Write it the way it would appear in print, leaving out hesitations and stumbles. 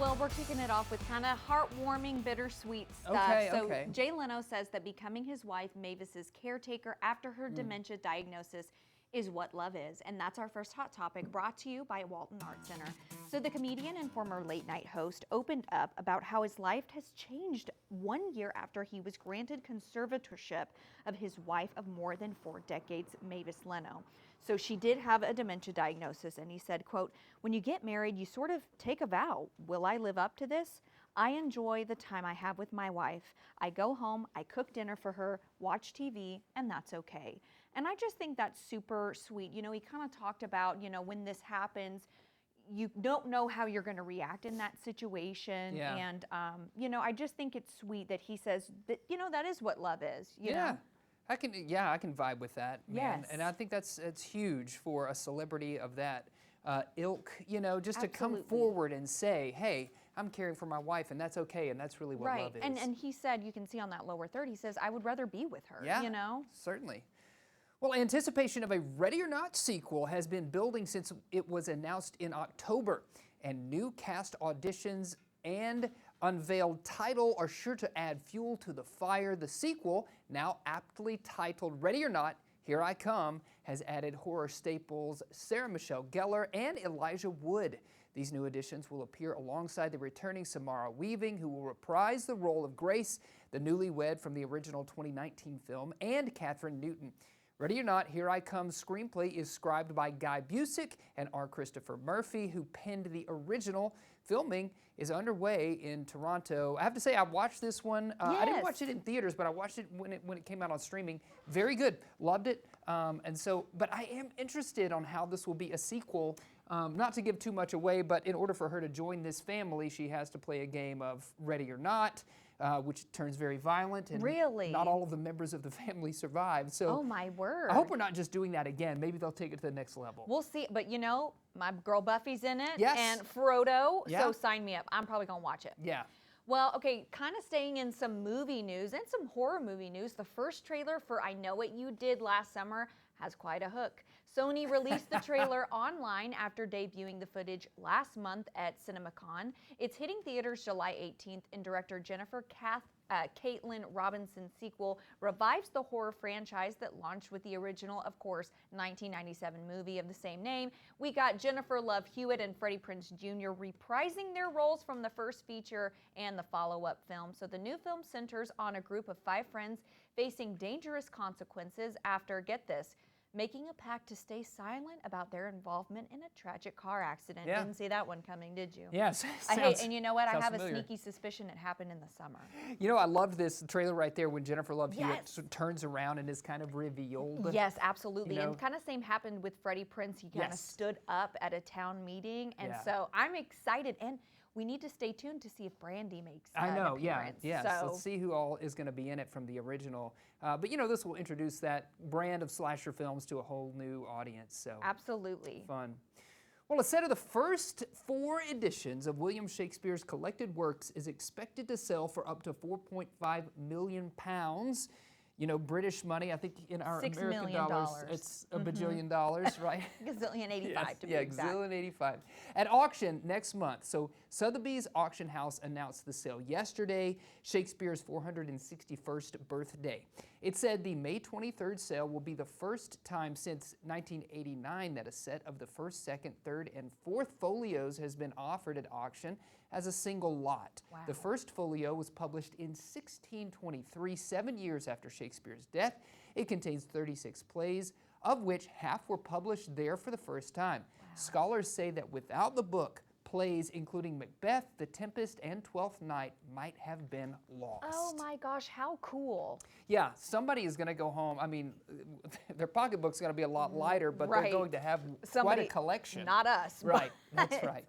Well, we're kicking it off with kind of heartwarming, bittersweet stuff. Okay. Jay Leno says that becoming his wife Mavis's caretaker after her dementia diagnosis is what love is. And that's our first hot topic, brought to you by Walton Art Center. So the comedian and former late night host opened up about how his life has changed 1 year after he was granted conservatorship of his wife of more than 4 decades, Mavis Leno. So she did have a dementia diagnosis, and he said, quote, "When you get married, you sort of take a vow. Will I live up to this? I enjoy the time I have with my wife. I go home, I cook dinner for her, watch TV, and that's okay." And I just think that's super sweet. You know, he kind of talked about, when this happens, you don't know how you're going to react in that situation. Yeah. And, I just think it's sweet that he says that, that is what love is. You know? I can vibe with that, man. Yes. And I think it's huge for a celebrity of that ilk, just to come Absolutely. forward and say, hey, I'm caring for my wife, and that's okay, and that's really what love is. And he said, you can see on that lower third, he says, I would rather be with her, Certainly. Well, anticipation of a Ready or Not sequel has been building since it was announced in October, and new cast auditions and unveiled title are sure to add fuel to the fire. The sequel, now aptly titled Ready or Not, Here I Come, has added horror staples Sarah Michelle Gellar and Elijah Wood. These new additions will appear alongside the returning Samara Weaving, who will reprise the role of Grace, the newlywed from the original 2019 film, and Katherine Newton. Ready or Not, Here I Come screenplay is scribed by Guy Busick and R. Christopher Murphy, who penned the original. Filming is underway in Toronto. I have to say, I watched this one. I didn't watch it in theaters, but I watched it when it came out on streaming. Very good. Loved it. But I am interested on how this will be a sequel. Not to give too much away, but in order for her to join this family, she has to play a game of Ready or Not, which turns very violent. And Really? Not all of the members of the family survive. So Oh, my word. I hope we're not just doing that again. Maybe they'll take it to the next level. We'll see. But, my girl Buffy's in it. Yes. And Frodo. Yeah. So sign me up. I'm probably going to watch it. Yeah. Well, okay, kind of staying in some movie news and some horror movie news. The first trailer for I Know What You Did Last Summer has quite a hook. Sony released the trailer online after debuting the footage last month at CinemaCon. It's hitting theaters July 18th, and director Jennifer Caitlin Robinson's sequel revives the horror franchise that launched with the original, of course, 1997 movie of the same name. We got Jennifer Love Hewitt and Freddie Prinze Jr. reprising their roles from the first feature and the follow-up film. So the new film centers on a group of 5 friends facing dangerous consequences after, get this, making a pact to stay silent about their involvement in a tragic car accident. Yeah. Didn't see that one coming, did you? Yes. And you know what? I have familiar. a sneaky suspicion it happened in the summer. I loved this trailer right there when Jennifer Love Yes. Hewitt turns around and is kind of revealed. Yes, absolutely. You know? And kind of same happened with Freddie Prinze. He kind of Yes. stood up at a town meeting. And Yeah. so I'm excited. And we need to stay tuned to see if Brandy makes I know, an yeah. appearance. Yes. So, Let's see who all is going to be in it from the original. But this will introduce that brand of slasher films to a whole new audience. So absolutely. fun. Well, a set of the first 4 editions of William Shakespeare's collected works is expected to sell for up to £4.5 million. British money, I think in our $6 American million. dollars, it's a bajillion dollars, right? Gazillion 85 to be Yeah, exact. gazillion 85. At auction next month. So Sotheby's Auction House announced the sale yesterday, Shakespeare's 461st birthday. It said the May 23rd sale will be the first time since 1989 that a set of the first, second, third, and fourth folios has been offered at auction as a single lot. Wow. The first folio was published in 1623, 7 years after Shakespeare's death. It contains 36 plays, of which half were published there for the first time. Wow. Scholars say that without the book, plays including Macbeth, The Tempest, and Twelfth Night might have been lost. Oh my gosh, how cool. Yeah, somebody is going to go home. I mean, their pocketbook's going to be a lot lighter, but Right. they're going to have quite Somebody, a collection. Not us. Right, that's right.